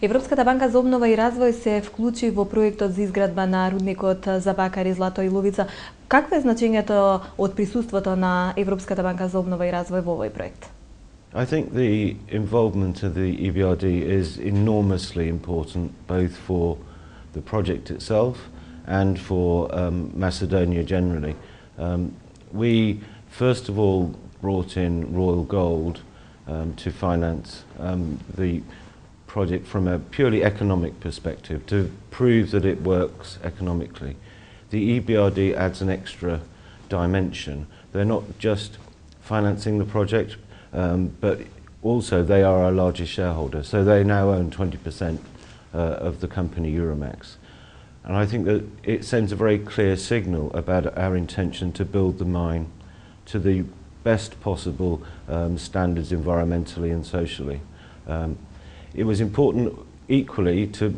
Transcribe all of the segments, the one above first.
Европската банка за обнова и развој се вклучи во проектот за изградба на рудникот за бакари Злато Иловица. Какво е значењето од присуството на Европската банка за обнова и развој во овој проект? I think the involvement of the EBRD is enormously important, both for the project itself and for Macedonia generally. We first of all brought in Royal Gold to finance the project from a purely economic perspective, to prove that it works economically. The EBRD adds an extra dimension. They're not just financing the project, but also they are our largest shareholder, so they now own 20% of the company Еуромакс. And I think that it sends a very clear signal about our intention to build the mine to the best possible standards environmentally and socially. It was important equally to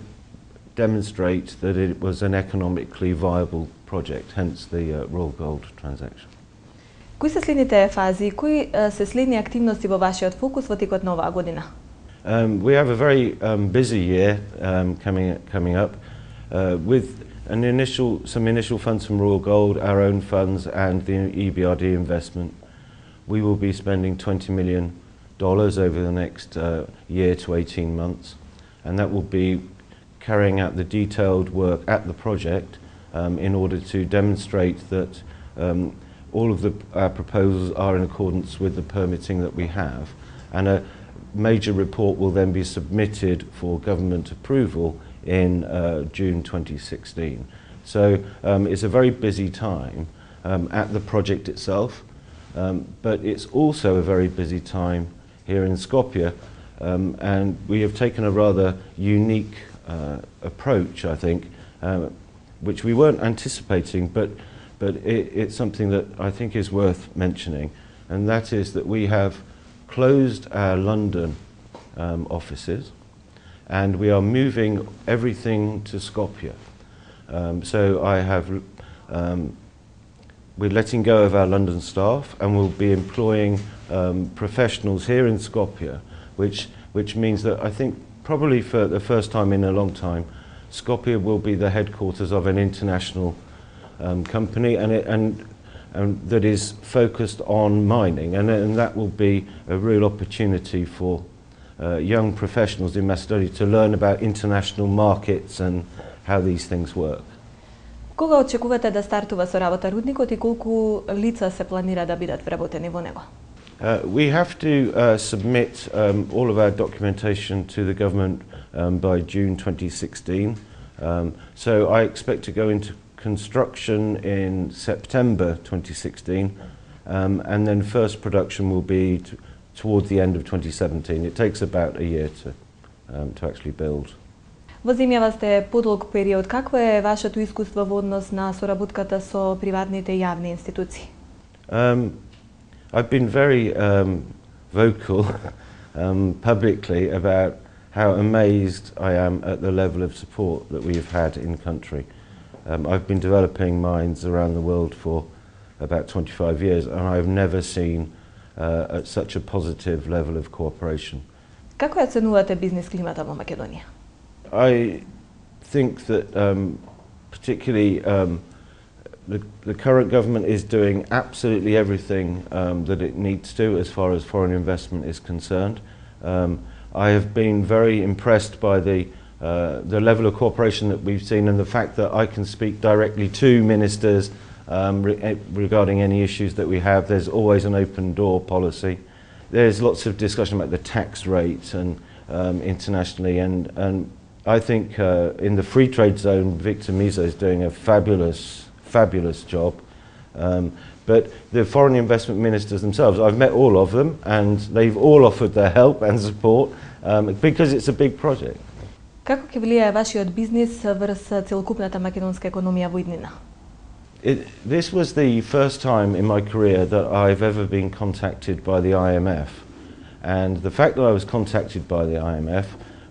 demonstrate that it was an economically viable project, hence the Royal Gold transaction. Кои се следните фази и кои се следни активности во вашиот фокус во текот на оваа година? We have a very busy year coming up with some initial funds from Royal Gold, our own funds and the EBRD investment. We will be spending $20 million over the next year to 18 months, and that will be carrying out the detailed work at the project in order to demonstrate that all of our proposals are in accordance with the permitting that we have, and a major report will then be submitted for government approval in June 2016. So it's a very busy time at the project itself, but it's also a very busy time here in Skopje, and we have taken a rather unique approach, I think, which we weren't anticipating, but it's something that I think is worth mentioning, and that is that we have closed our London offices and we are moving everything to Skopje. So we're letting go of our London staff and we'll be employing professionals here in Skopje, which means that I think probably for the first time in a long time, Skopje will be the headquarters of an international company, and that is focused on mining, and that will be a real opportunity for young professionals in Macedonia to learn about international markets and how these things work. Кога очекувате да стартува со работа рудникот и колку лица се планира да бидат вработени во него? We have to submit all of our documentation to the government by June 2016. So I expect to go into construction in September 2016, and then first production will be towards the end of 2017. It takes about a year to actually build. Во земјава сте подолг период. Какво е вашето искуство во однос на соработката со приватните и јавни институции? I've been very vocal publicly about how amazed I am at the level of support that we've had in country. I've been developing mines around the world for about 25 years, and I've never seen such a positive level of cooperation. Како ја оценувате бизнес климата во Македонија? I think that particularly the current government is doing absolutely everything that it needs to as far as foreign investment is concerned. I have been very impressed by the level of cooperation that we've seen, and the fact that I can speak directly to ministers regarding any issues that we have. There's always an open door policy. There's lots of discussion about the tax rates and internationally, and I think in the free trade zone, Victor Mizo is doing a fabulous job. But the foreign investment ministers themselves, I've met all of them, and they've all offered their help and support because it's a big project. Како ќе влијае вашиот бизнис врз целокупната македонска економија во иднина? This was the first time in my career that I've ever been contacted by the IMF, and the fact that I was contacted by the IMF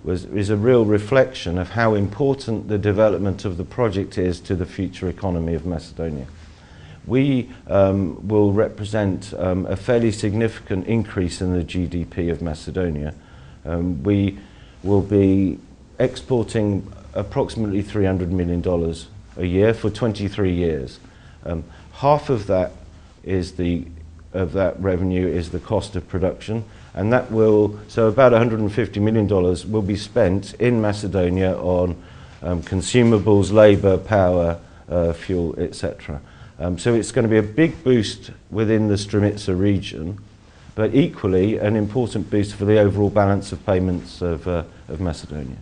is a real reflection of how important the development of the project is to the future economy of Macedonia. We will represent a fairly significant increase in the GDP of Macedonia. We will be exporting approximately $300 million a year for 23 years. Half of that revenue is the cost of production, and that will, so about $150 million will be spent in Macedonia on consumables, labour, power, fuel, etc. So it's going to be a big boost within the Stremica region, but equally an important boost for the overall balance of payments of Macedonia.